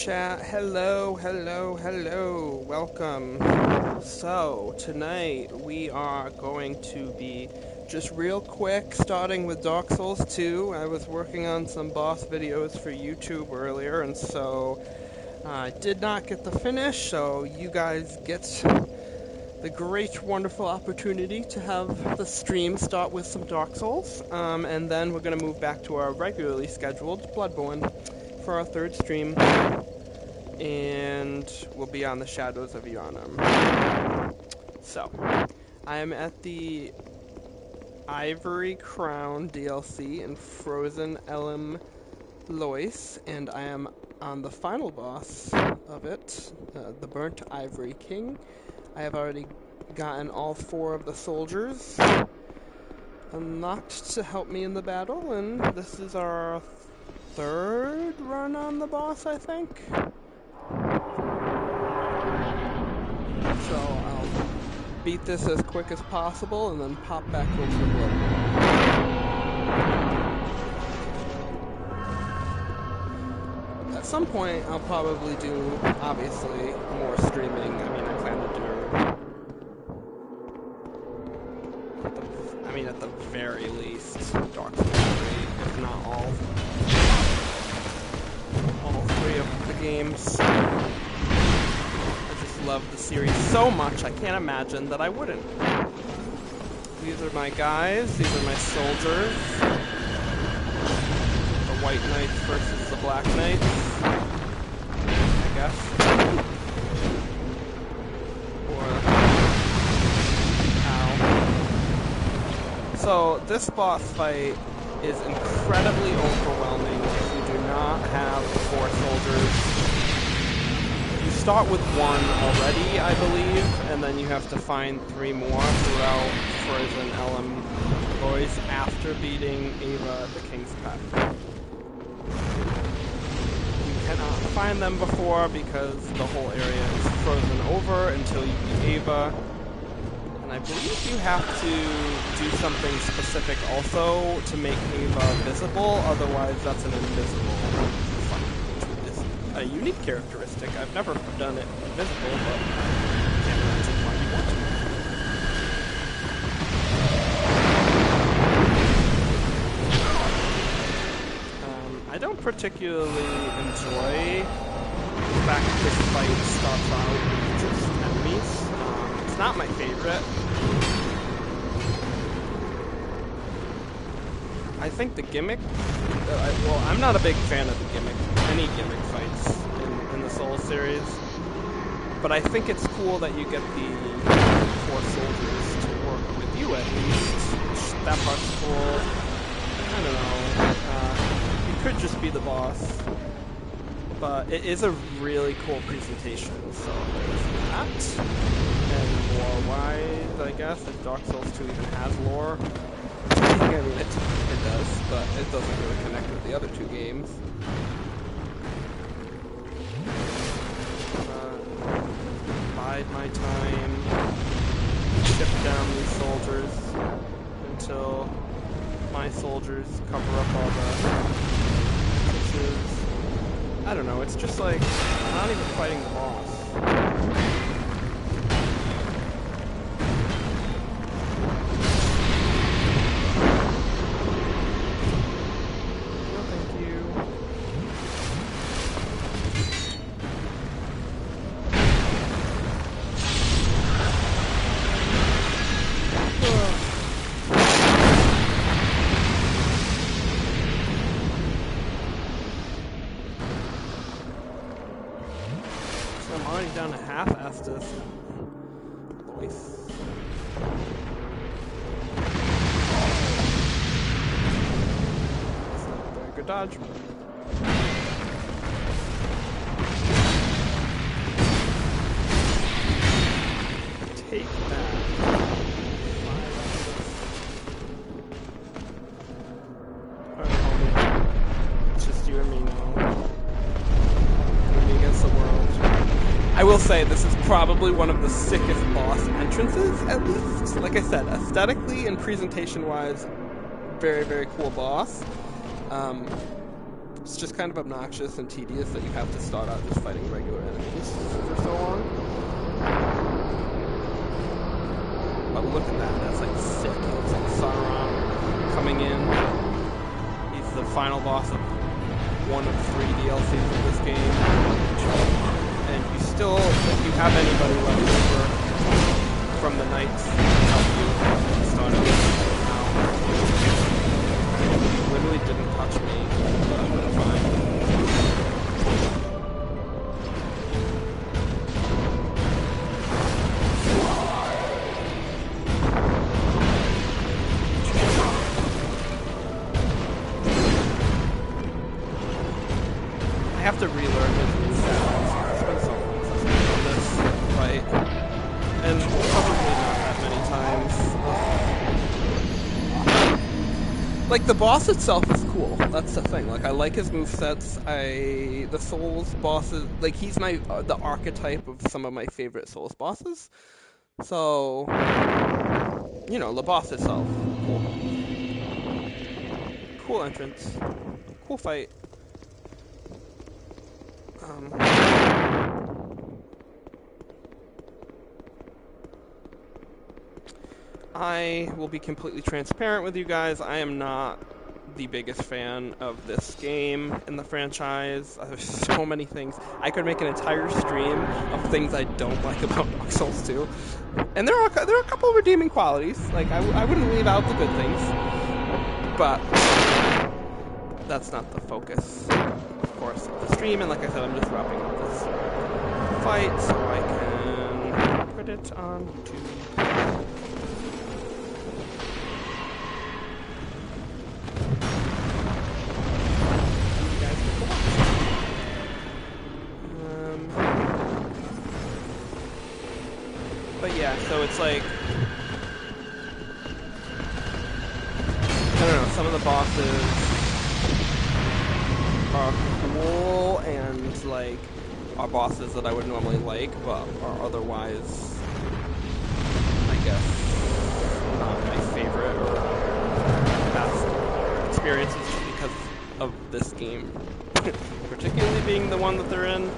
Chat, hello, welcome. So, tonight we are going to be just real quick starting with Dark Souls 2. I was working on some boss videos for YouTube earlier, and so I did not get the finish, so you guys get the great, wonderful opportunity to have the stream start with some Dark Souls, and then we're going to move back to our regularly scheduled Bloodborne for our third stream. And we'll be on the Shadows of Yharnam. So, I am at the Ivory Crown DLC in Frozen Eleum Loyce, and I am on the final boss of it, the Burnt Ivory King. I have already gotten all 4 of the soldiers unlocked to help me in the battle, and this is our 3rd run on the boss, I think. So I'll beat this as quick as possible and then pop back over to Bloodborne. At some point, I'll probably do, obviously, more streaming. I mean, I plan to do, at the very least, Dark Souls 3, if not all 3 of the games. Love the series so much, I can't imagine that I wouldn't. These are my guys, these are my soldiers. The white knights versus the black knights, I guess. Or how. So, this boss fight is incredibly overwhelming if you do not have 4 soldiers. You start with 1 already, I believe, and then you have to find 3 more throughout Frozen Eleum Loyce after beating Ava, the King's Pet. You cannot find them before because the whole area is frozen over until you beat Ava. And I believe you have to do something specific also to make Ava visible, otherwise that's an invisible fight. A unique characteristic. I've never done it invisible, but I can't imagine why you want to. I don't particularly enjoy the fact that this fight starts out with just enemies. It's not my favorite. I think the gimmick, well, I'm not a big fan of the gimmick, any gimmick fights in the Souls series, but I think it's cool that you get the 4 soldiers to work with you at least. That part's cool. I don't know, it could just be the boss, but it is a really cool presentation, so there's that. And lore-wise, I guess, if Dark Souls 2 even has lore. I mean, it does, but it doesn't really connect with the other 2 games. Bide my time, chip down these soldiers until my soldiers cover up all the pieces. I don't know, it's just like, I'm not even fighting the boss. I'm already down to half-assed this. Loyce. That's not a very good dodge. Take that. Alright, homie. It's just you and me now. Enemy against the world. I will say this is probably one of the sickest boss entrances, at least. Like I said, aesthetically and presentation-wise, very, very cool boss. It's just kind of obnoxious and tedious that you have to start out just fighting regular enemies for so long. But look at that, that's like sick. He looks like Sauron coming in. He's the final boss of one of 3 DLCs of this game. And you still, if you have anybody left over from the Knights to help you start out now. He literally didn't touch me, but I'm gonna find. I have to relearn his moveset. It's been so long since I've done this fight. And probably not that many times. Like, the boss itself is cool. That's the thing. Like, I like his movesets. The Souls bosses, like, he's the archetype of some of my favorite Souls bosses. So, you know, the boss itself, cool. Cool entrance. Cool fight. I will be completely transparent with you guys. I am not the biggest fan of this game in the franchise. There's so many things. I could make an entire stream of things I don't like about Dark Souls 2. And there are a couple of redeeming qualities. Like, I wouldn't leave out the good things. But that's not the focus, of course, of the stream. And like I said, I'm just wrapping up this fight so I can put it on YouTube. But yeah, so it's like, I don't know, some of the bosses are cool and like are bosses that I would normally like, but are otherwise, I guess, not my favorite or best experiences just because of this game. Particularly being the one that they're in.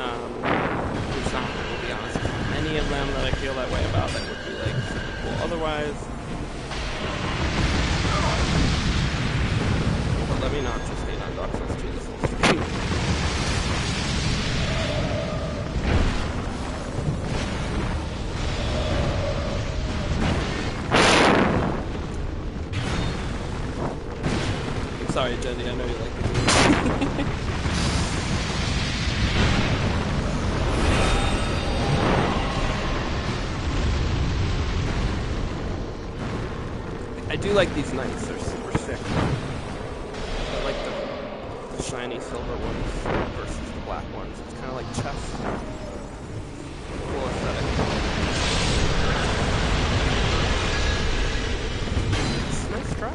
It's not, to be honest, any of them that I feel that way about that would be like super cool. Otherwise, but let me not just hate on Dark Souls 2 this whole stream. I'm sorry, Jenny, I know you like it. I do like these knights, they're super sick. I like the shiny silver ones versus the black ones. It's kind of like chess. Cool aesthetic. It's a nice try.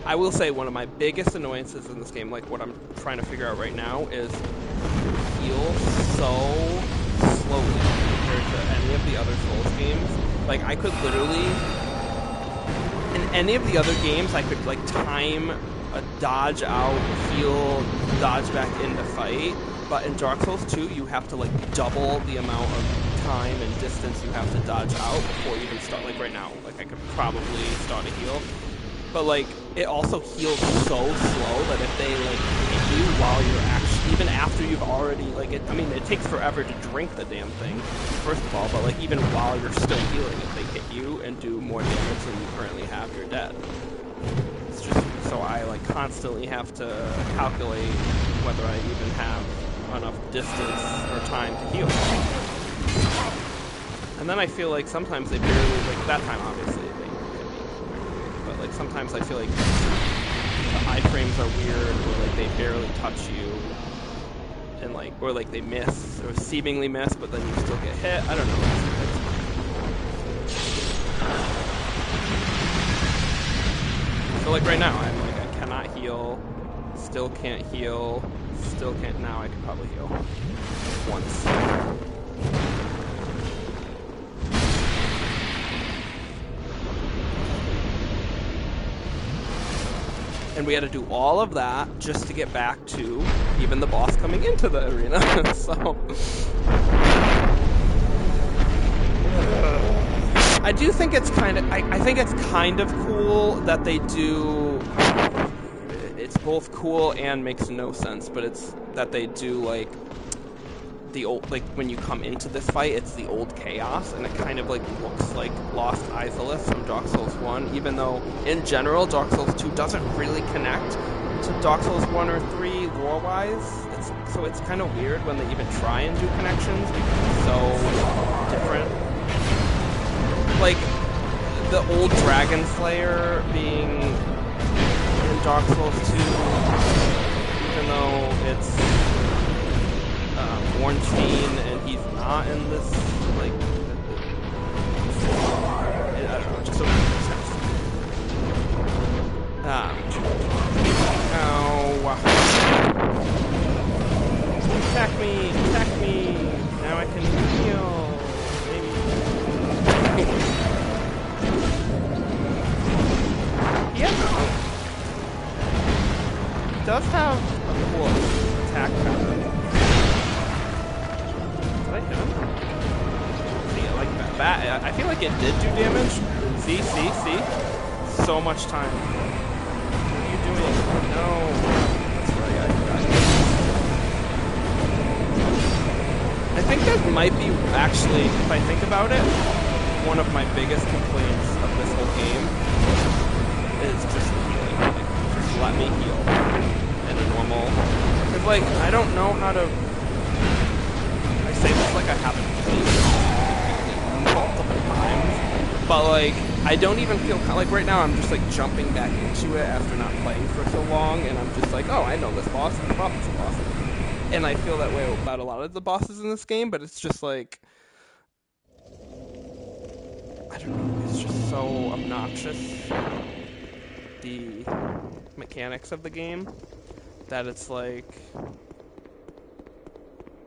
I will say one of my biggest annoyances in this game, like what I'm trying to figure out right now, is heal so slowly compared to any of the other Souls games. Like, I could literally, in any of the other games, I could like time a dodge out, heal, dodge back into fight. But in Dark Souls 2, you have to like double the amount of time and distance you have to dodge out before you even start. Like right now, like I could probably start a heal. But like, it also heals so slow that if they like hit you while you're actually, even after you've already like, I mean, it takes forever to drink the damn thing, first of all. But like, even while you're still healing, if they hit you and do more damage than you currently have, you're dead. It's just so I like constantly have to calculate whether I even have enough distance or time to heal. And then I feel like sometimes they barely, like that time obviously they hit me, but like sometimes I feel like the iframes are weird, or like they barely touch you, and like, or like they miss, or seemingly miss, but then you still get hit. I don't know. So like right now, I'm like, I cannot heal, still can't heal, still can't, now I can probably heal once. And we had to do all of that just to get back to even the boss coming into the arena. So I do think it's I think it's kind of cool that they do. It's both cool and makes no sense, but it's that they do like the old, like when you come into this fight, it's the old chaos, and it kind of like looks like Lost Izalith from Dark Souls 1, even though in general Dark Souls 2 doesn't really connect to Dark Souls 1 or 3 lore-wise. So it's kind of weird when they even try and do connections because it's so different. Like the old Dragon Slayer being in Dark Souls 2, even though it's Ornstein and he's not in this, like, I don't know, just doesn't make sense. Attack me, now I can heal, maybe. Yeah, he does have a cool attack pattern. Did I hit him? See, like that. I feel like it did do damage. See? So much time. What are you doing? No. That's right, I forgot. I think that might be, actually, if I think about it, one of my biggest complaints of this whole game is just healing. Like, just let me heal in a normal. Because, like, I don't know how to. I say this like I haven't played it multiple times, but like I don't even feel like right now I'm just like jumping back into it after not playing for so long, and I'm just like, oh, I know this boss. I thought it's a boss, and I feel that way about a lot of the bosses in this game. But it's just like, I don't know. It's just so obnoxious, the mechanics of the game, that it's like,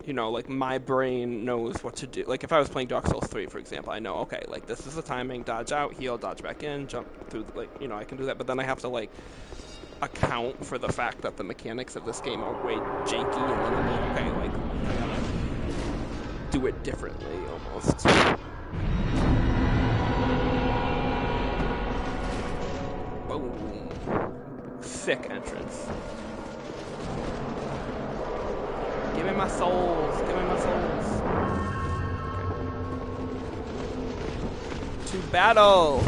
you know, like my brain knows what to do. Like if I was playing Dark Souls 3, for example, I know, okay, like this is the timing, dodge out, heal, dodge back in, jump through, like, you know, I can do that. But then I have to like account for the fact that the mechanics of this game are way janky, and then I'm like, okay, like I gotta do it differently almost. Boom. Sick entrance. Give me my souls. Give me my souls. Okay. To battle.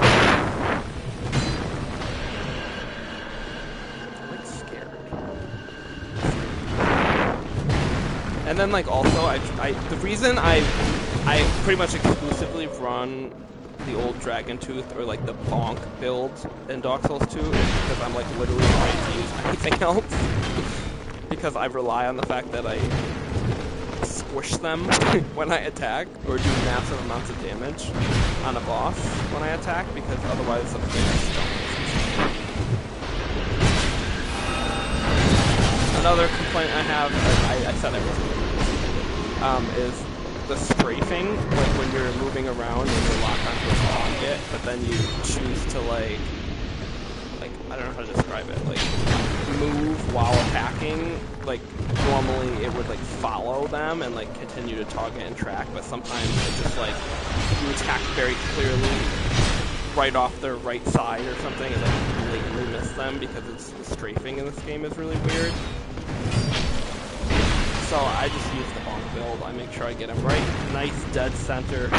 I'm like scared. And then like also the reason I pretty much exclusively run the old Dragon Tooth or like the Bonk build in Dark Souls 2 is because I'm like literally afraid to use anything else. Because I rely on the fact that I squish them when I attack, or do massive amounts of damage on a boss when I attack, because otherwise the players don't. Another complaint I have, I said I wasn't, is the strafing, like when you're moving around and you're locked onto a target, but then you choose to like, I don't know how to describe it, like, move while attacking. Like, normally it would, like, follow them and, like, continue to target and track, but sometimes it's just, like, you attack very clearly right off their right side or something and, like, blatantly miss them because the strafing in this game is really weird. So I just use the bonk build. I make sure I get him right, nice dead center,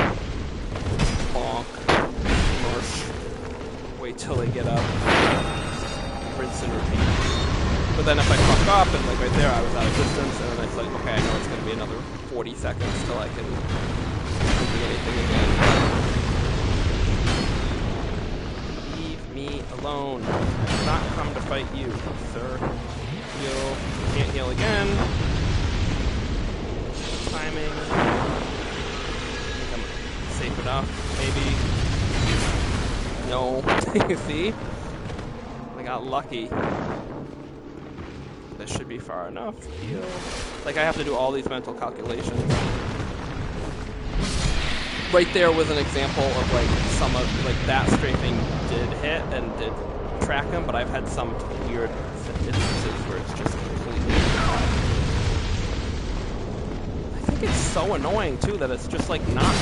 bonk, smush, wait till they get up, rinse and repeat. But then if I fuck up and like right there I was out of distance, and then it's like, okay, I know it's going to be another 40 seconds till I can do anything again. Leave me alone. I did not come to fight you, sir. Heal. Can't heal again. Timing. I think I'm safe enough, maybe. No. See? I got lucky. This should be far enough. Heal. Like, I have to do all these mental calculations. Right there was an example of, like, some of, like, that strafing did hit and did track him, but I've had some weird instances where it's just completely bad. I think it's so annoying too that it's just like not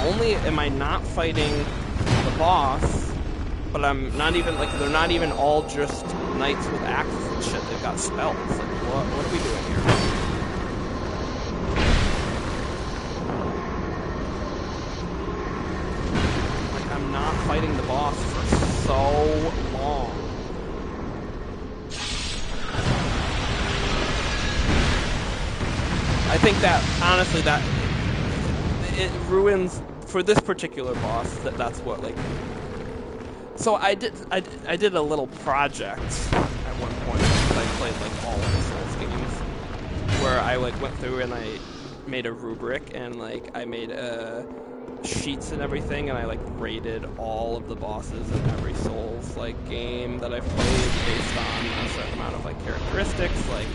only am I not fighting the boss, but I'm not even like they're not even all just knights with axes and shit. They've got spells. Like what are we doing here? Like I'm not fighting the boss for so long. I think that honestly that it ruins for this particular boss. That's what like. So I did a little project at one point because I played like all of the Souls games, where I like went through and I made a rubric and like I made sheets and everything, and I like rated all of the bosses in every Souls like game that I've played based on a certain amount of like characteristics, like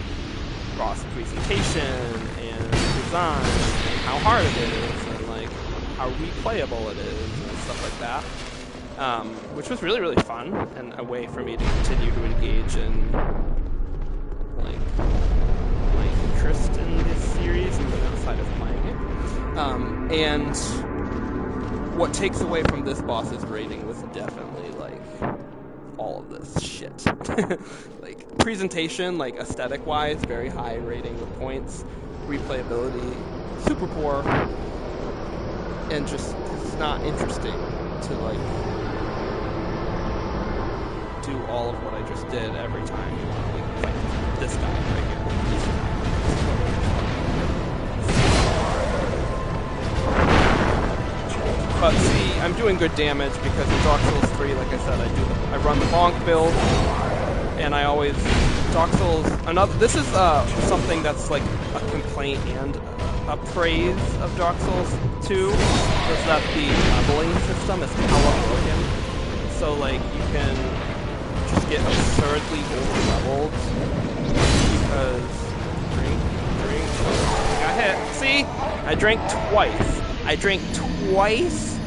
boss presentation and design and how hard it is and like how replayable it is and stuff like that. Which was really, really fun and a way for me to continue to engage in like my interest in this series even outside of playing it. And what takes away from this boss's rating was definitely like all of this shit. Like presentation, like aesthetic wise, very high rating with points. Replayability, super poor, and just it's not interesting to like do all of what I just did every time you want to like fight this guy right here. But see, I'm doing good damage because in Dark Souls 3, like I said, I run the bonk build, and I always Dark Souls. This is something that's like a complaint and a praise of Dark Souls 2, is that the leveling system is hella broken. So like you can just get absurdly over-leveled because drink. Got hit. See? I drank twice. I drank twice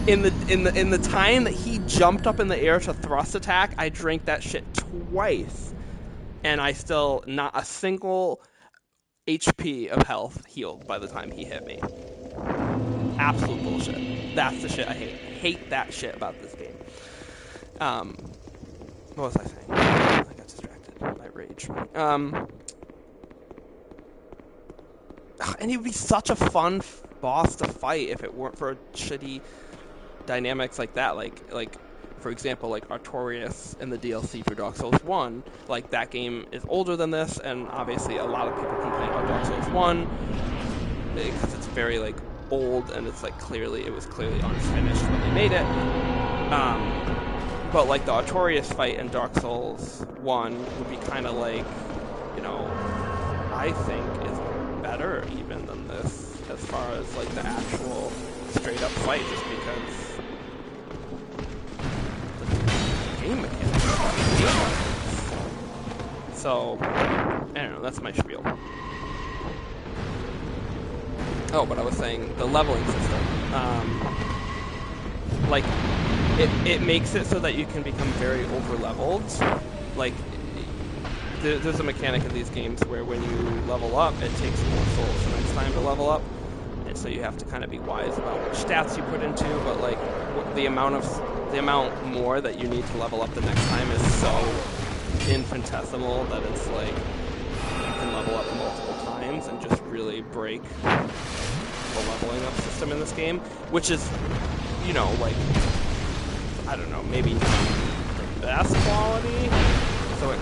in the time that he jumped up in the air to thrust attack. I drank that shit twice, and I still not a single HP of health healed by the time he hit me. Absolute bullshit. That's the shit I hate. Hate that shit about this game. What was I saying? I got distracted by rage. And he would be such a fun boss to fight if it weren't for shitty dynamics like that. Like for example, like Artorias in the DLC for Dark Souls 1. Like that game is older than this, and obviously a lot of people complain about Dark Souls 1 because it's very like old and it's like it was clearly unfinished when they made it. But like the Artorias fight in Dark Souls 1 would be kind of like, you know, I think is better even than this as far as like the actual straight up fight, just because the game mechanics. So I don't know, that's my spiel. Oh, but I was saying the leveling system. Like it makes it so that you can become very over-leveled. Like, there's a mechanic in these games where when you level up, it takes more souls the next time to level up. And so you have to kind of be wise about which stats you put into, but like, the amount more that you need to level up the next time is so infinitesimal that it's like, you can level up multiple times and just really break the leveling up system in this game, which is, you know, like, I don't know, maybe not the best quality, so it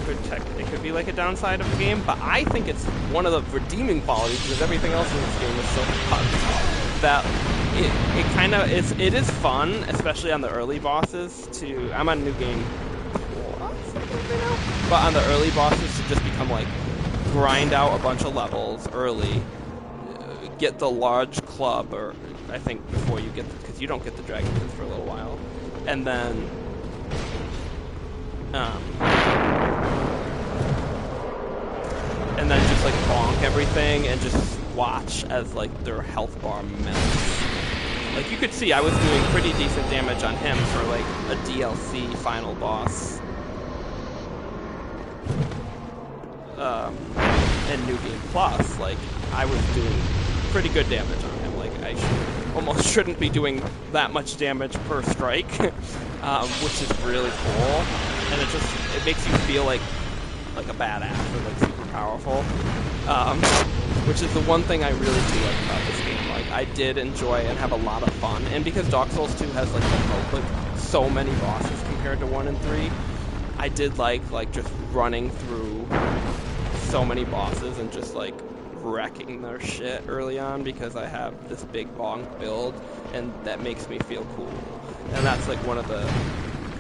could be like a downside of the game, but I think it's one of the redeeming qualities because everything else in this game is so fun that it is fun, especially on the early bosses. I'm on New Game Plus, but on the early bosses to just become like grind out a bunch of levels early, get the large club, or I think before you get because you don't get the dragon pins for a little while. And then, just like bonk everything and just watch as like their health bar melts. Like, you could see I was doing pretty decent damage on him for, like, a DLC final boss. And New Game Plus, like, I was doing pretty good damage on him. Like, I almost shouldn't be doing that much damage per strike, which is really cool. And it makes you feel like a badass or, like, super powerful. Which is the one thing I really do like about this game. Like, I did enjoy and have a lot of fun. And because Dark Souls 2 has, like so many bosses compared to 1 and 3, I did like just running through so many bosses and just, like, wrecking their shit early on because I have this big bonk build, and that makes me feel cool. And that's, like, one of the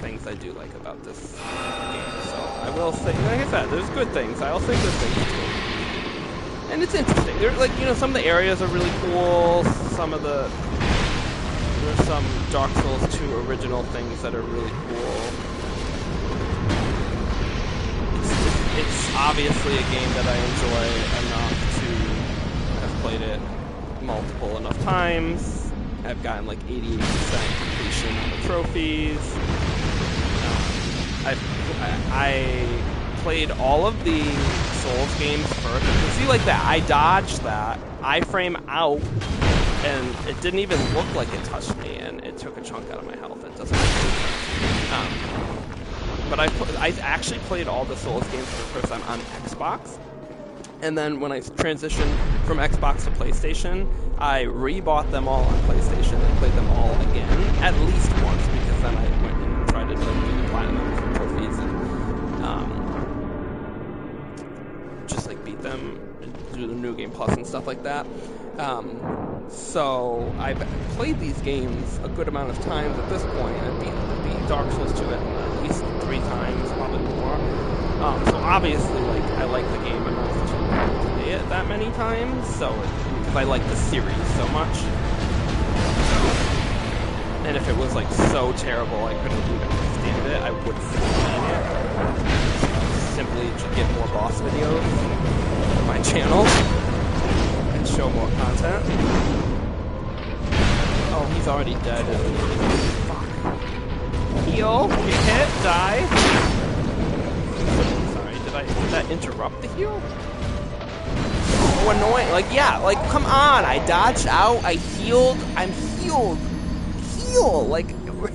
things I do like about this game. So I will say, like I said, there's good things. I'll say good things too. And it's interesting. There's, like, you know, some of the areas are really cool. There's some Dark Souls 2 original things that are really cool. It's obviously a game that I enjoy enough to have played it multiple enough times. I've gotten like 88% completion on the trophies. I played all of the Souls games first. You can see like that. I dodged that. I-frame out, and it didn't even look like it touched me, and it took a chunk out of my health. It doesn't make sense. But I actually played all the Souls games for the first time on Xbox. And then when I transitioned from Xbox to PlayStation, I rebought them all on PlayStation and played them all again, at least once, because then I went and tried to do the platinum trophies and just like beat them and do the New Game Plus and stuff like that. So I've played these games a good amount of times at this point. I beat Dark Souls 2 at least 3 times, probably more. So obviously, like, I like the game enough to play it that many times. So because I like the series so much. And if it was like so terrible I couldn't even stand it, I wouldn't be playing it. Simply to get more boss videos on my channel and show more content. Oh, he's already dead. Fuck. Heal, get hit, die. Sorry, did that interrupt the heal? So annoying. Like, yeah, like, come on. I dodged out, I healed, I'm healed. Heal, like, what?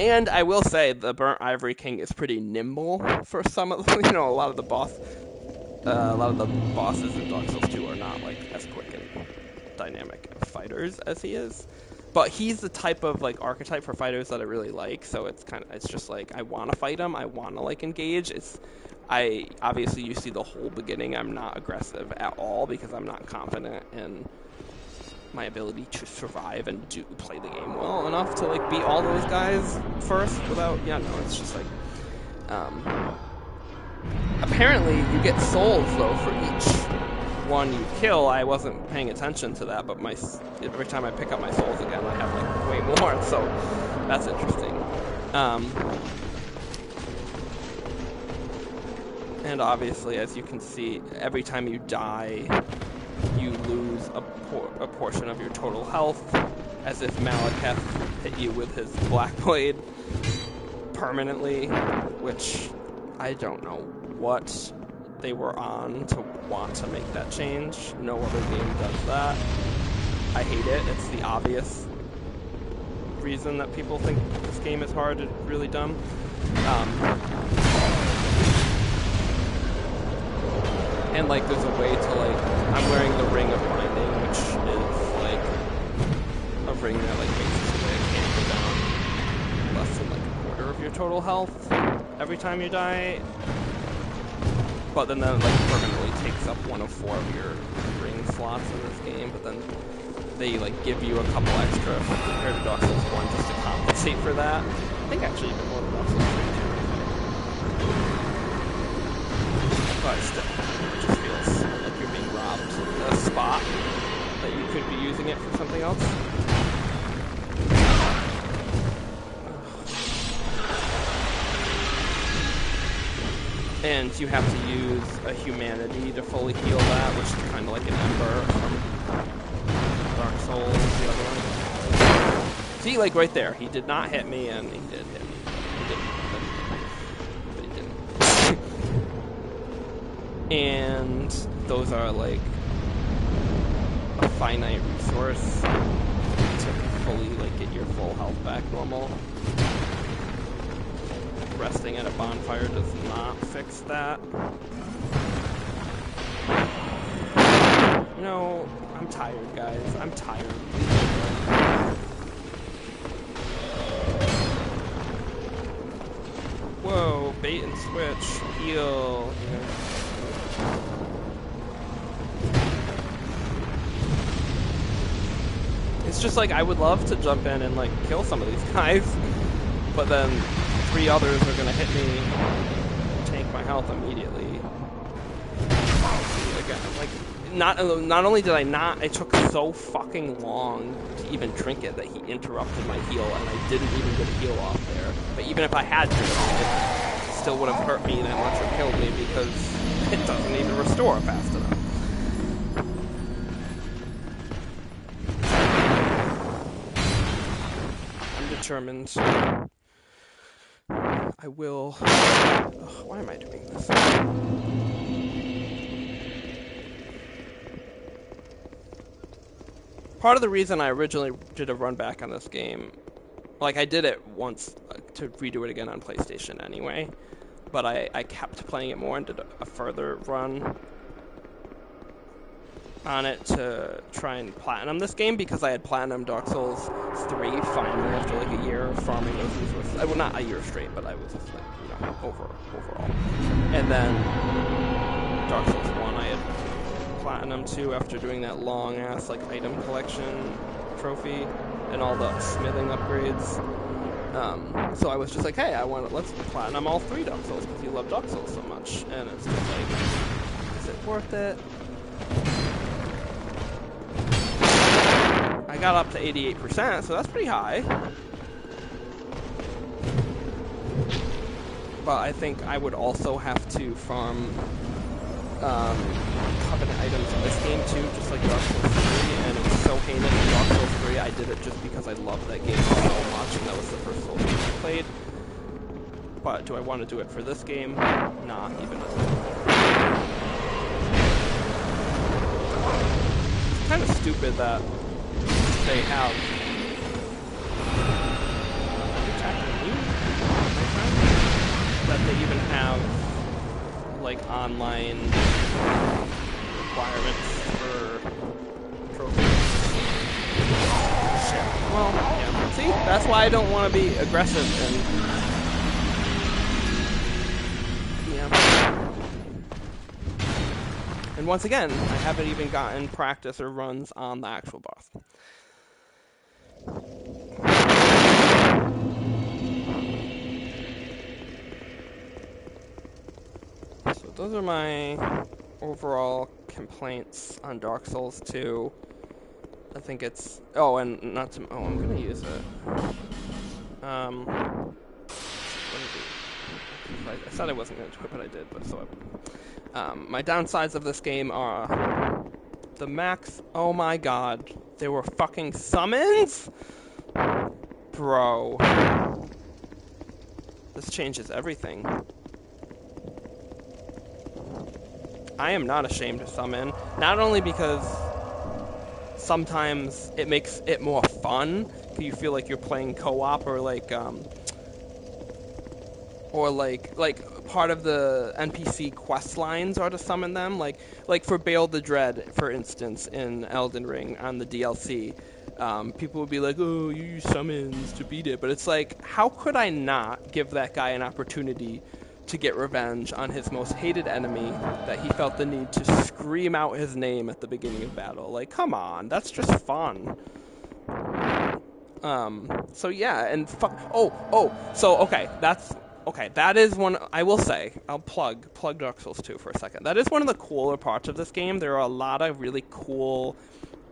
And I will say, the Burnt Ivory King is pretty nimble for some of the, you know, a lot of the bosses in Dark Souls 2 are not, like, as quick and dynamic fighters as he is. But he's the type of, like, archetype for fighters that I really like, so it's just like, I want to fight him, I want to, like, engage. Obviously, you see the whole beginning, I'm not aggressive at all because I'm not confident in my ability to survive and play the game well enough to, like, beat all those guys first without, yeah, no, it's just like, apparently you get souls, though, for each one you kill. I wasn't paying attention to that, but every time I pick up my souls again, I have, like, way more, so that's interesting. And obviously, as you can see, every time you die, you lose a portion of your total health, as if Malekith hit you with his Black Blade permanently, which I don't know what they were on to want to make that change. No other game does that. I hate it. It's the obvious reason that people think this game is hard and really dumb. And, like, there's a way to, like, I'm wearing the Ring of Binding, which is, like, a ring that, like, makes it so that it can't go down less than, like, a quarter of your total health every time you die. But then that, like, permanently takes up 1 of 4 of your ring slots in this game, but then they, like, give you a couple extra compared to Dark Souls 1 just to compensate for that. I think actually even more than Dark Souls 3. But still, it just feels like you're being robbed a spot that you could be using it for something else. And you have to use a humanity to fully heal that, which is kind of like an Ember from Dark Souls, the other one. See, like right there, he did not hit me, and he did hit me. He didn't, but he didn't. And those are like a finite resource to fully like get your full health back normal. Resting at a bonfire does not fix that. No, I'm tired, guys. I'm tired. Whoa, bait and switch. Heal. It's just like I would love to jump in and like kill some of these guys, but then 3 others are gonna hit me, tank my health immediately. Again, like not only did it took so fucking long to even drink it that he interrupted my heal, and I didn't even get a heal off there. But even if I had drank it still would have hurt me that much or killed me because it doesn't even restore fast enough. I'm determined. I will... Ugh, why am I doing this? Part of the reason I originally did a run back on this game, like I did it once to redo it again on PlayStation anyway, but I kept playing it more and did a further run on it to try and platinum this game because I had platinum Dark Souls 3 finally after like a year of farming those resources. Well, not a year straight, but I was just like, you know, overall. And then Dark Souls 1 I had platinum 2 after doing that long ass like item collection trophy and all the smithing upgrades. So I was just like, hey, let's platinum all 3 Dark Souls because you love Dark Souls so much. And it's just like, is it worth it? I got up to 88%, so that's pretty high. But I think I would also have to farm covenant items in this game too, just like Dark Souls 3, and it was so heinous in Dark Souls 3, I did it just because I loved that game so much, and that was the first Souls game I played. But do I want to do it for this game? Not even a little. It's kind of stupid that they have that they even have like online requirements for trophies. Shit. Well, yeah. See, that's why I don't want to be aggressive and yeah. And once again, I haven't even gotten practice or runs on the actual boss. So those are my overall complaints on Dark Souls 2. I think it's... Oh, and not to... Oh, I'm going to use it. I said I wasn't going to do it, but I did. But so my downsides of this game are... The max... Oh my god. There were fucking summons? Bro. This changes everything. I am not ashamed to summon. Not only because sometimes it makes it more fun, you feel like you're playing co-op or like part of the NPC quest lines are to summon them, like for Bale the Dread, for instance, in Elden Ring on the DLC. People would be like, oh, you use summons to beat it, but it's like, how could I not give that guy an opportunity to get revenge on his most hated enemy that he felt the need to scream out his name at the beginning of battle? Like, come on, that's just fun. So yeah, and that is one, I will say, I'll plug Dark Souls 2 for a second. That is one of the cooler parts of this game. There are a lot of really cool,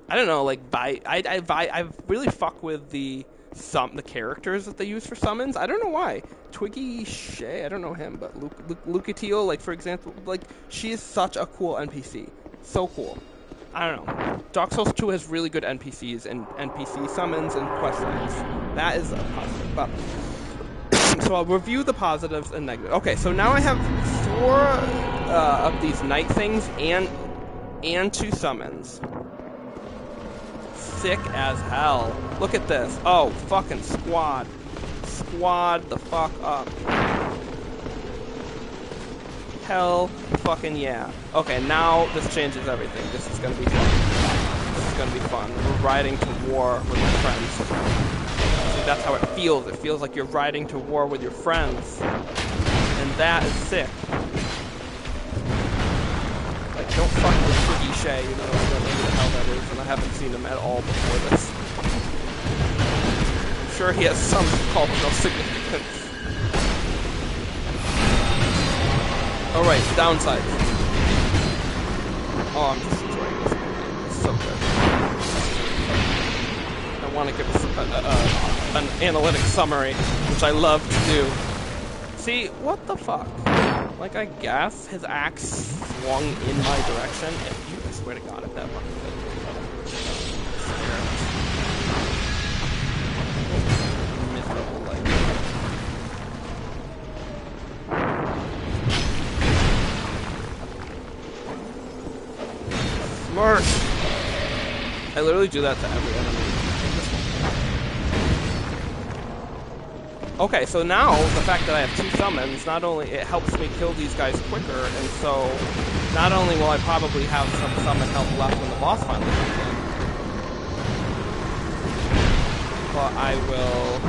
I don't know, like, I really fuck with the the characters that they use for summons. I don't know why. Twiggy Shay, I don't know him, but Lucatio, like for example, like she is such a cool NPC. So cool. I don't know. Dark Souls 2 has really good NPCs and NPC summons and quest lines. That is a positive. But so I'll review the positives and negatives. Okay, so now I have 4 of these knight things and 2 summons. Sick as hell. Look at this. Oh, fucking squad. Squad the fuck up. Hell fucking yeah. Okay, now this changes everything. This is gonna be fun. This is gonna be fun. We're riding to war with my friends. See, that's how it feels. It feels like you're riding to war with your friends. And that is sick. Like, don't fuck with Twiggy Shay, even though I don't know who the hell that is, and I haven't seen him at all before this. I'm sure he has some cultural significance. Alright, downside. Oh, I'm just enjoying this movie. It's so good. I want to give an analytic summary, which I love to do. See, what the fuck? Like, I guess his axe swung in my direction. I swear to God, if that fucking miserable, like. Smart! I literally do that to every enemy. Okay, so now, the fact that I have 2 summons, not only it helps me kill these guys quicker, and so not only will I probably have some summon health left when the boss finally comes in, but I will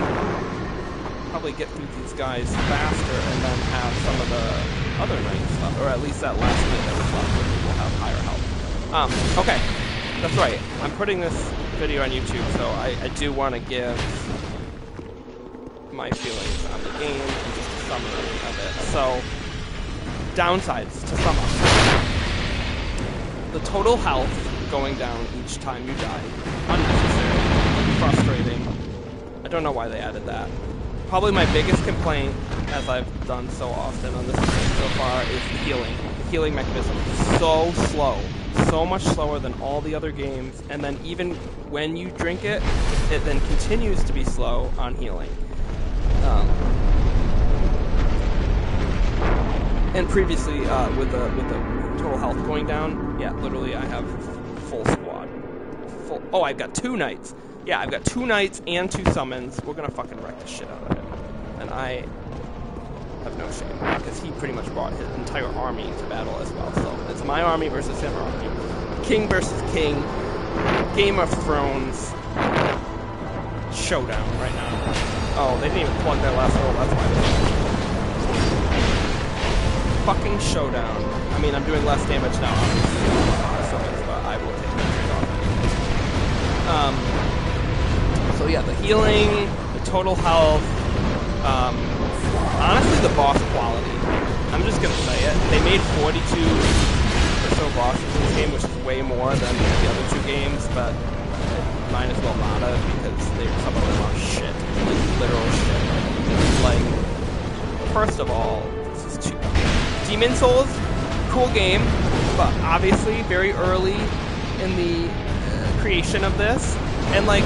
probably get through these guys faster and then have some of the other knights left, or at least that last knight that was left will have higher health. Okay, that's right. I'm putting this video on YouTube, so I do want to give my feelings on the game and just a summary of it. So, downsides to sum up. The total health going down each time you die. Unnecessary. Frustrating. I don't know why they added that. Probably my biggest complaint, as I've done so often on this game so far, is the healing. The healing mechanism is so slow. So much slower than all the other games, and then even when you drink it, it then continues to be slow on healing. And previously, with the total health going down, yeah, literally I have full squad. Oh, I've got 2 knights. Yeah, I've got 2 knights and 2 summons. We're gonna fucking wreck the shit out of it. And I have no shame, because he pretty much brought his entire army into battle as well. So it's my army versus his army. King versus king. Game of Thrones. Showdown right now. Oh, they didn't even plug their last hole, that's why. Fucking showdown. I mean, I'm doing less damage now, obviously, but I will take that trade off. So yeah, the healing, the total health, honestly the boss quality. I'm just gonna say it. They made 42 or so bosses in this game, which is way more than the other 2 games, but might as well not have, because some of them are shit. Like, literal shit. Like, first of all, this is too... Demon Souls, cool game, but obviously very early in the creation of this. And, like,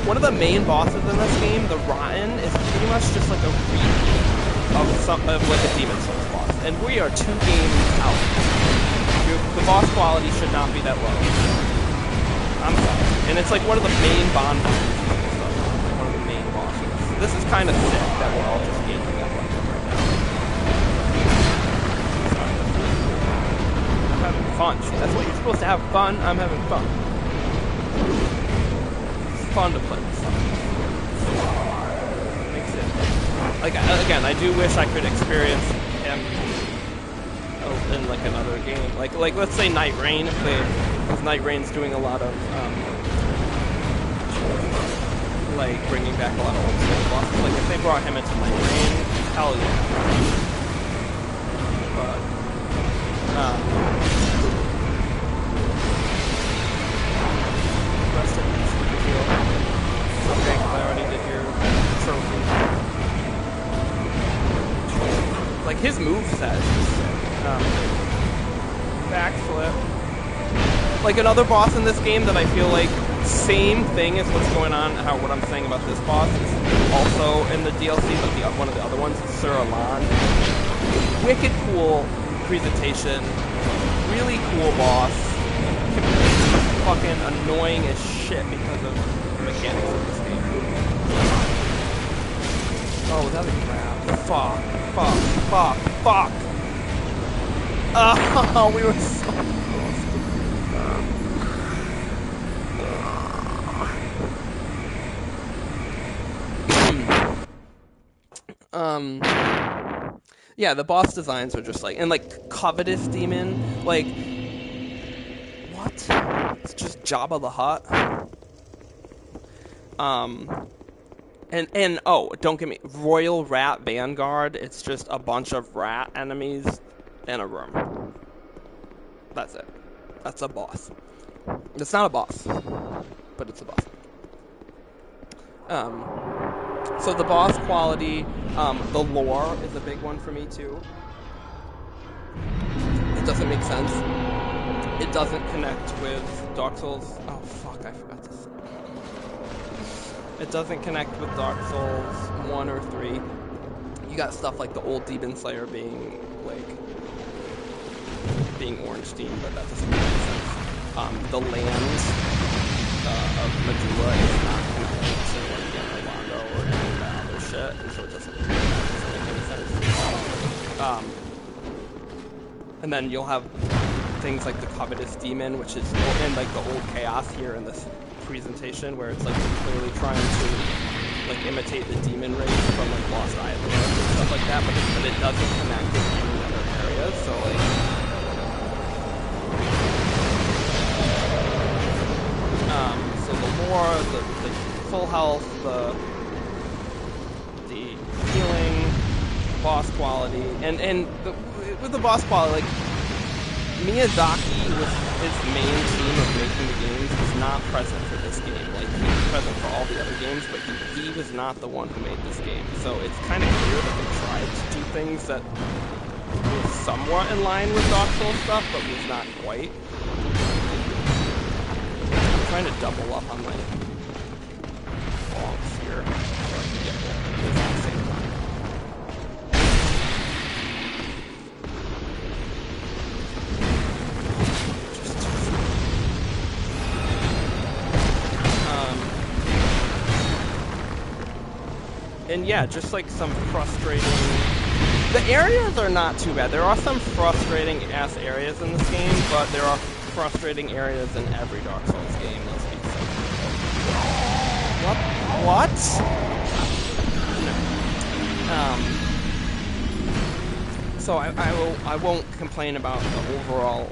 one of the main bosses in this game, the Rotten, is pretty much just like a repeat of like a Demon Souls boss. And we are 2 games out. The boss quality should not be that low. I'm sorry. And it's like one of the main bond bosses. Like one of the main bosses. This is kind of sick that we're all just gaming that like right now. I'm having fun. That's what you're supposed to have fun. I'm having fun. It's fun to play this stuff. Makes it. Like, again, I do wish I could experience him in like another game. Like let's say Night Rain, because Night Rain's doing a lot of like bringing back a lot of old school bosses. Like if they brought him into Night Rain, hell yeah. But rest in peace, Lucatio. It's okay, 'cause I already did your trophy. Like, his moveset is just sick. Backflip. Like, another boss in this game that I feel like same thing as what's going on, what I'm saying about this boss is also in the DLC, but one of the other ones is Sir Alan. Wicked cool presentation, really cool boss. Fucking annoying as shit because of the mechanics of this game. Oh, that was crap. Fuck. Oh, we were so close. Yeah, the boss designs are just like, and like Covetous Demon, like, what? It's just Jabba the Hutt. And oh, don't get me, Royal Rat Vanguard, it's just a bunch of rat enemies in a room. That's it. That's a boss. It's not a boss, but it's a boss. So the boss quality, the lore is a big one for me too. It doesn't make sense. It doesn't connect with Dark Souls. Oh fuck, I forgot this. It doesn't connect with Dark Souls 1 or 3. You got stuff like the old Demon Slayer being orange steam, but that doesn't make sense. The land of Medulla is not connected to Orlando or any of that other shit, and so it doesn't make any sense. And then you'll have things like the Covetous Demon, which is in like the old Chaos here in this presentation, where it's like clearly trying to like imitate the demon race from like Lost Island and stuff like that, but it doesn't connect with any other areas. So like, so the lore, the full health, the healing, boss quality, and with the boss quality, like Miyazaki with his main team of making the games was not present for this game. Like, he was present for all the other games, but he was not the one who made this game. So it's kind of clear that they tried to do things that were somewhat in line with Dark Souls stuff, but was not quite. I'm trying to double up on my logs here. And yeah, just like some frustrating... The areas are not too bad. There are some frustrating ass areas in this game, but there are frustrating areas in every Dark Souls game. Let's be so What? No. So I won't complain about the overall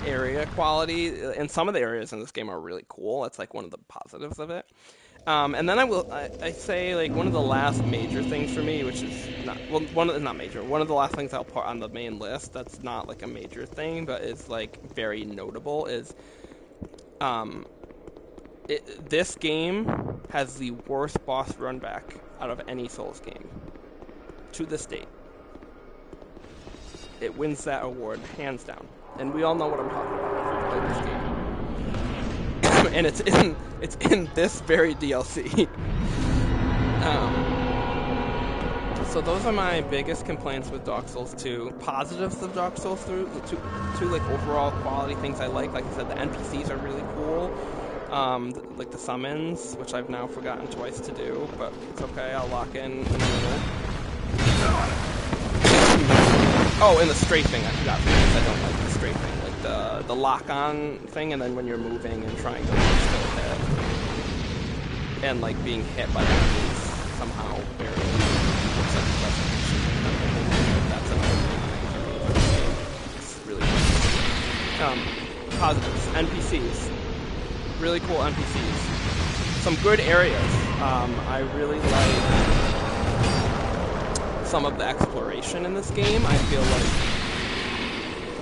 area quality. And some of the areas in this game are really cool. That's like one of the positives of it. And then I say like one of the last major things for me, which is one of the last things I'll put on the main list that's not like a major thing, but is like very notable is, this game has the worst boss run back out of any Souls game to this date. It wins that award hands down, and we all know what I'm talking about if we play this game. And it's in this very DLC. So those are my biggest complaints with Dark Souls 2. Positives of Dark Souls 2, like overall quality things I like. Like I said, the NPCs are really cool. Like the summons, which I've now forgotten twice to do, but it's okay. I'll lock in the middle. Oh, and the strafing. I forgot because I don't like the strafing. The lock-on thing, and then when you're moving and trying to still hit, and like being hit by enemies somehow barely. Looks like that's another thing. It's really cool. Positives, NPCs, really cool NPCs, some good areas. I really like some of the exploration in this game. I feel like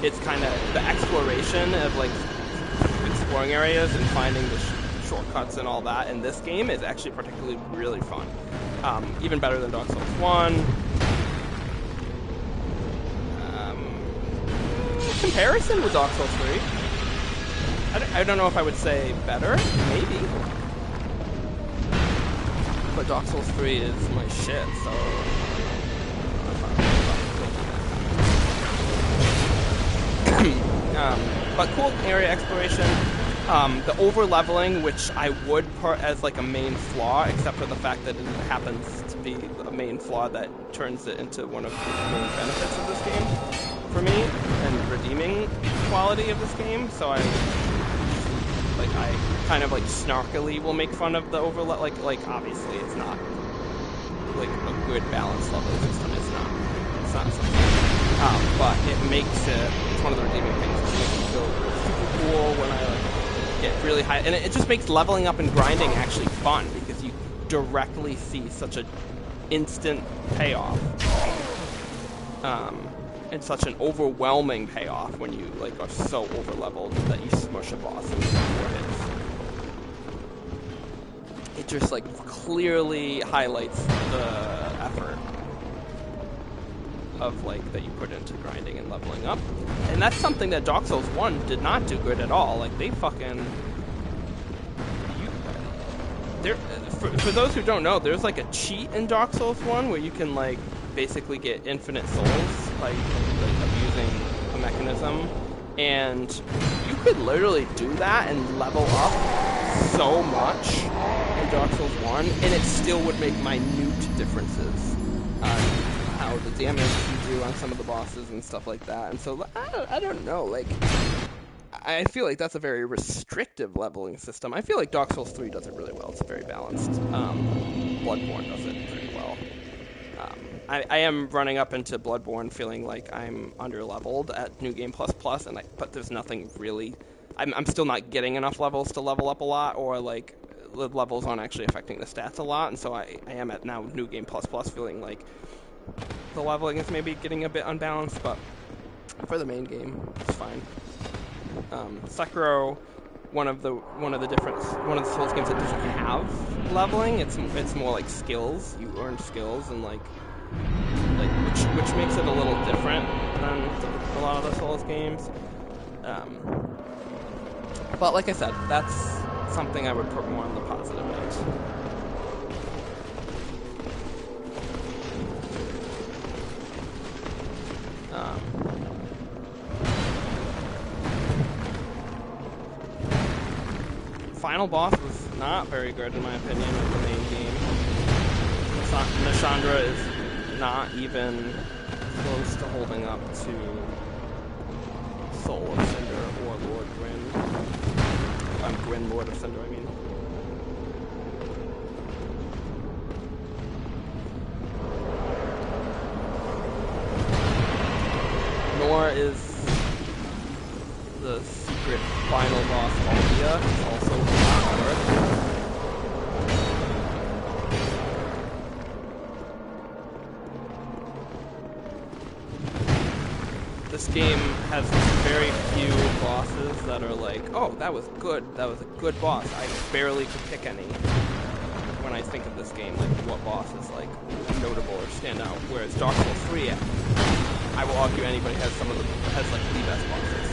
it's kind of the exploration of like exploring areas and finding the shortcuts and all that in this game is actually particularly really fun. Even better than Dark Souls 1. Comparison with Dark Souls 3. I don't know if I would say better, maybe. But Dark Souls 3 is my shit, so... but cool area exploration. The over-leveling, which I would put as like a main flaw, except for the fact that it happens to be a main flaw that turns it into one of the main benefits of this game for me, and redeeming quality of this game. So I kind of like snarkily will make fun of the like obviously it's not like a good balanced level system. It's not something. But it makes it's one of the redeeming things. It makes it feel super cool when I like get really high, and it just makes leveling up and grinding actually fun because you directly see such an instant payoff. And such an overwhelming payoff when you like are so over leveled that you smush a boss in 4 hits. It just like clearly highlights the effort of like that you put into grinding and leveling up, and that's something that Dark Souls 1 did not do good at all. Like they fucking for those who don't know, there's like a cheat in Dark Souls 1 where you can like basically get infinite souls like abusing a mechanism, and you could literally do that and level up so much in Dark Souls 1, and it still would make minute differences on how the damage you do on some of the bosses and stuff like that. And so I don't know, like I feel like that's a very restrictive leveling system. I feel like Dark Souls 3 does it really well. It's very balanced. Bloodborne does it pretty well. I am running up into Bloodborne feeling like I'm under-leveled at New Game Plus Plus, but there's nothing really... I'm still not getting enough levels to level up a lot, or like the levels aren't actually affecting the stats a lot, and so I am at now New Game Plus Plus feeling like the leveling is maybe getting a bit unbalanced, but for the main game, it's fine. Sekiro, one of the Souls games that doesn't have leveling. It's more like skills. You earn skills and like which makes it a little different than a lot of the Souls games. But like I said, that's something I would put more on the positive note. Final boss was not very good in my opinion of the main game. Nashandra is not even close to holding up to Soul of Cinder or Lord Gwyn. Gwyn, Lord of Cinder, I mean. Nor is the secret final boss Althea. It's also not good. This game has very few bosses that are like, oh, that was good. That was a good boss. I barely could pick any when I think of this game, like what boss is like notable or stand out. Whereas Dark Souls 3, I will argue anybody has like the best bosses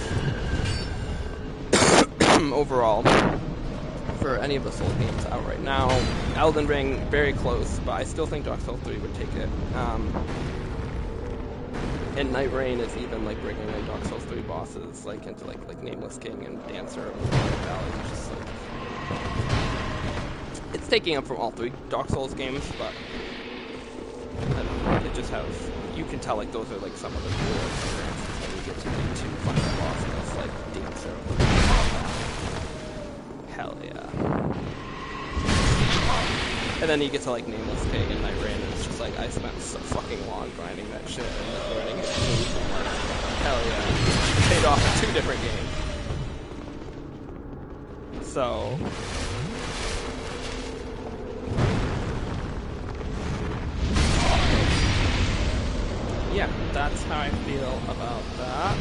overall for any of the Souls games out right now. Elden Ring, very close, but I still think Dark Souls 3 would take it. And Night Rain is even like bringing in Dark Souls 3 bosses like into like Nameless King and Dancer of the Valley. It's just like it's taking up from all 3 Dark Souls games, but I don't know, it just has, you can tell like those are like some of the cool experiences when you get to the 2 final bosses like Dancer of the Valley. Hell yeah. And then you get to like Nameless King and Night Rain, and it's just like I spent so fucking long grinding that shit and learning it. And like, hell yeah, it paid off in 2 different games. So yeah, that's how I feel about that.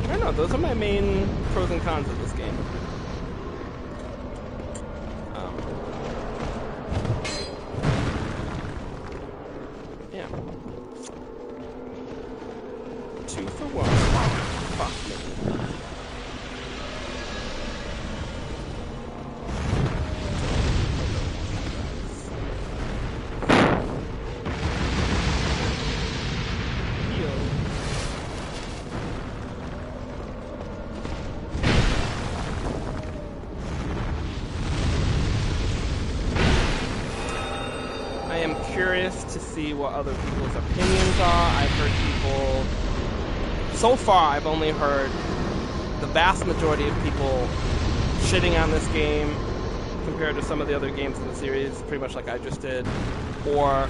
I don't know, those are my main pros and cons of this game. curious to see what other people's opinions are. I've heard people... So far, I've only heard the vast majority of people shitting on this game compared to some of the other games in the series, pretty much like I just did. Or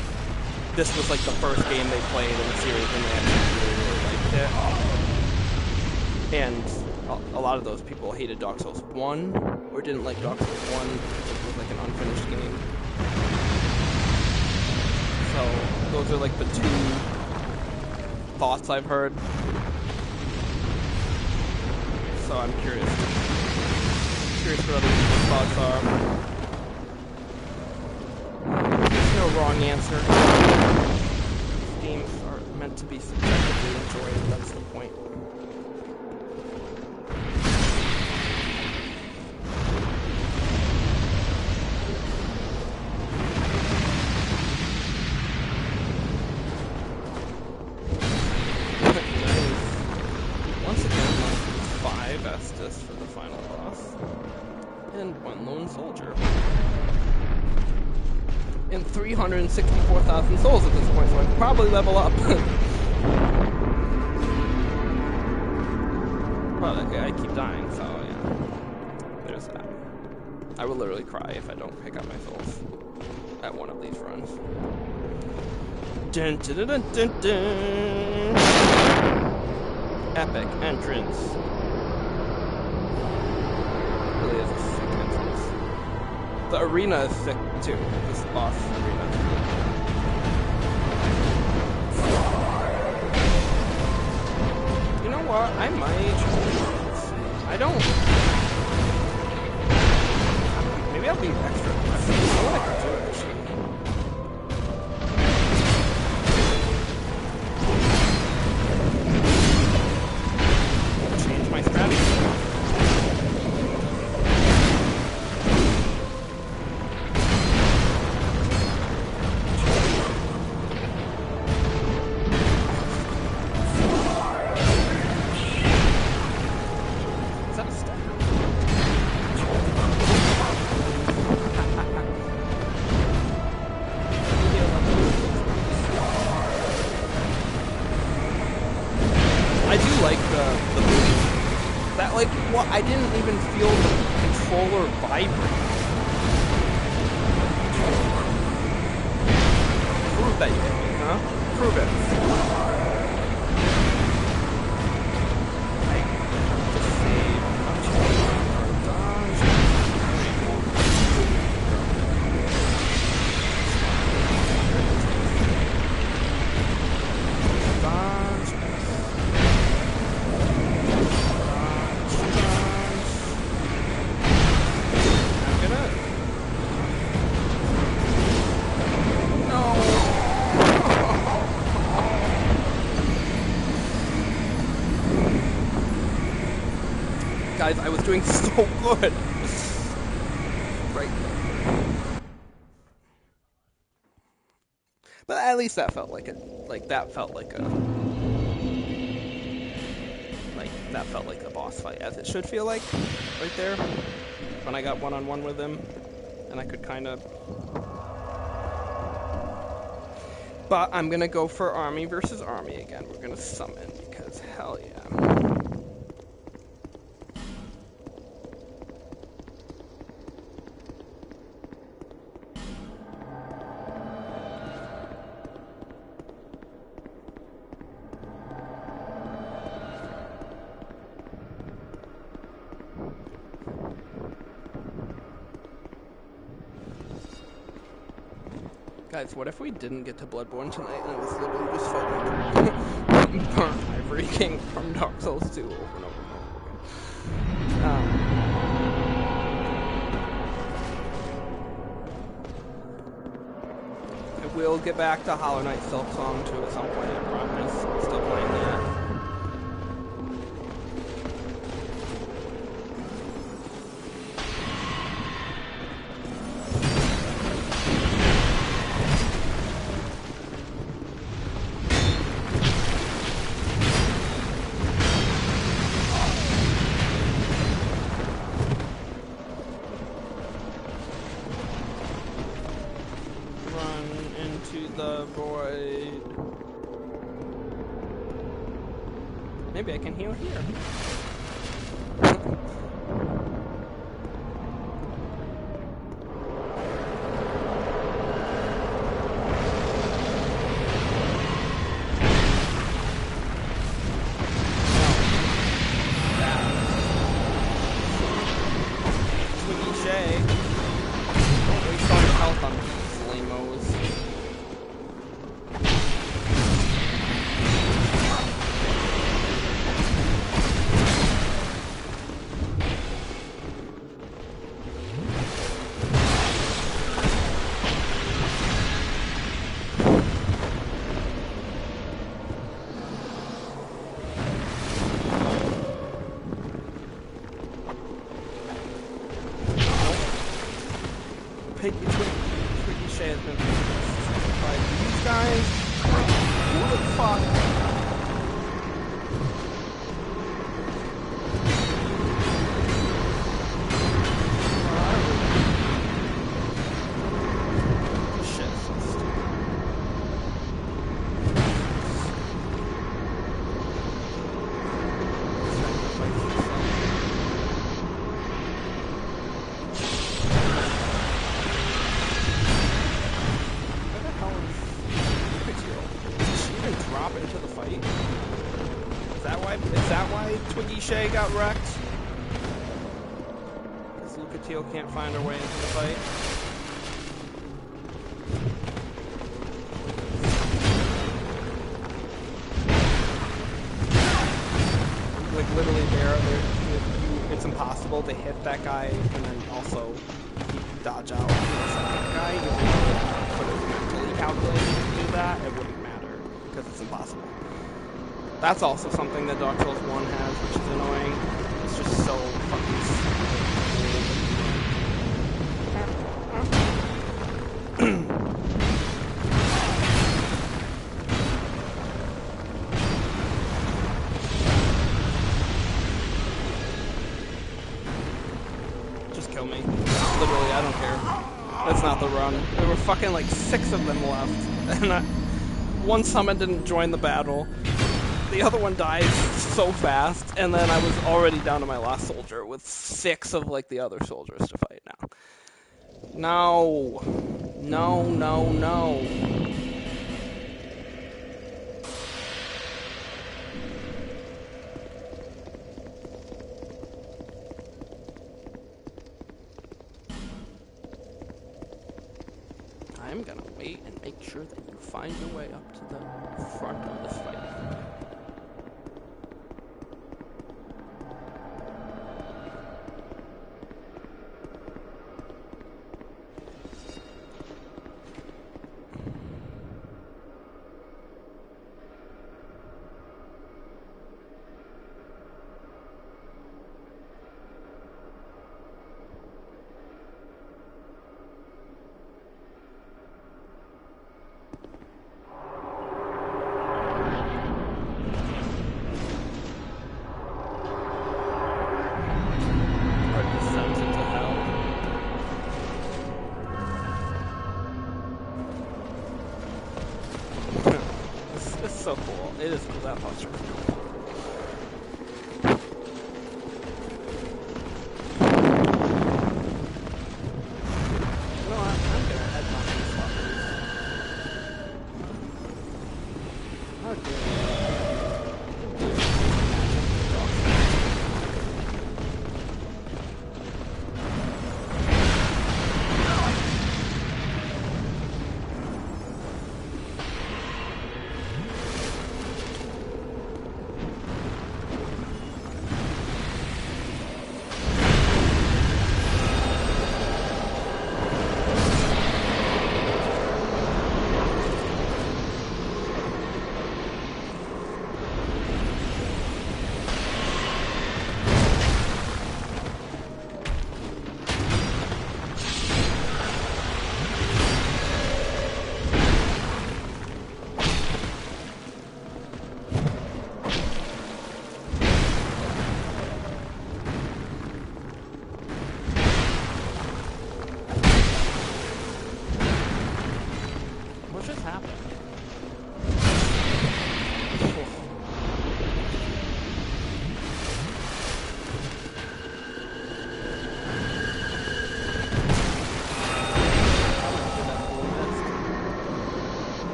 this was like the first game they played in the series and they actually really liked it. And a lot of those people hated Dark Souls 1 or didn't like Dark Souls 1 because it was like an unfinished game. So those are like the two thoughts I've heard. So I'm curious what other people's thoughts are. There's no wrong answer. Games are meant to be subjectively enjoyed, that's the point. Once again, 5 Estus for the final boss. And 1 lone soldier. And 364,000 souls at this point, so I could probably level up. But I keep dying, so yeah. There's that. I will literally cry if I don't pick up my souls at one of these runs. Dun, dun, dun, dun, dun. Epic entrance. Really is a sick entrance. The arena is sick too. This boss arena. You know what? I might. I don't. Maybe I'll be extra aggressive. I want to do it actually. Change my strategy. I didn't even feel the controller vibrate. Prove that you hit me, huh? Prove it. Just save. Dodge. Guys, I was doing so good. Right. But at least that felt like that felt like a boss fight, as it should feel like, right there. When I got one-on-one with him, and I could kind of. But I'm gonna go for army versus army again. We're gonna summon because hell yeah. Guys, what if we didn't get to Bloodborne tonight and it was literally just fucking burnt Ivory King from Dark Souls 2 over and over and over again? I will get back to Hollow Knight Silksong too at some point, I promise. I'm still playing that. into the void. Maybe I can heal here. Ricochet has been by these guys. Who the fuck? Got wrecked. Because Lucatile can't find her way into the fight. Like literally it's impossible to hit that guy and then also dodge out the second guy. You put it mentally calculated to do that, it wouldn't matter because it's impossible. That's also something that Dark Souls 1 has, which is annoying. It's just so fucking Just kill me. Literally, I don't care. That's not the run. There were fucking like 6 of them left. And one summon didn't join the battle. The other one died so fast, and then I was already down to my last soldier with 6 of like the other soldiers to fight now. No. No, no, no. I'm gonna wait and make sure that you find your way up to the front of this fight. So cool. It is cool. That posture is cool. You know what? I'm gonna head my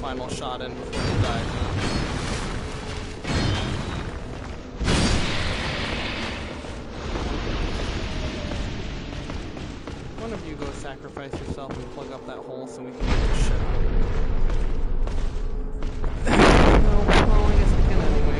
final shot in before you die. One of you go sacrifice yourself and plug up that hole so we can get this shit out. No, well, I guess we can anyway.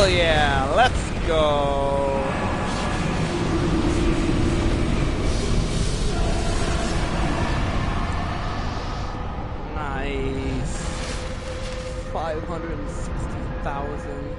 Yeah, let's go. Nice. 560,000.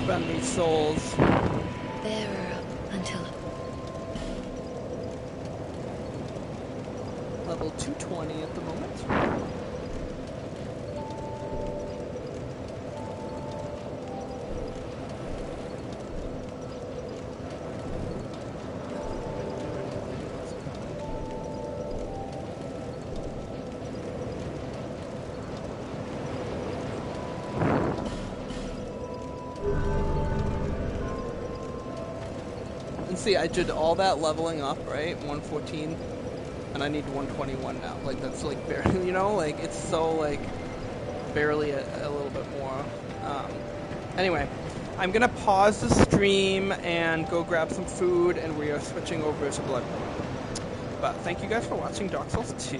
spend these souls. Bearer until Level 220 at the moment. And see, I did all that leveling up, right? 114, and I need 121 now. Like, that's like barely, you know, like it's so like barely a little bit more. Anyway, I'm gonna pause the stream and go grab some food, and we are switching over to Bloodborne. But thank you guys for watching Dark Souls 2.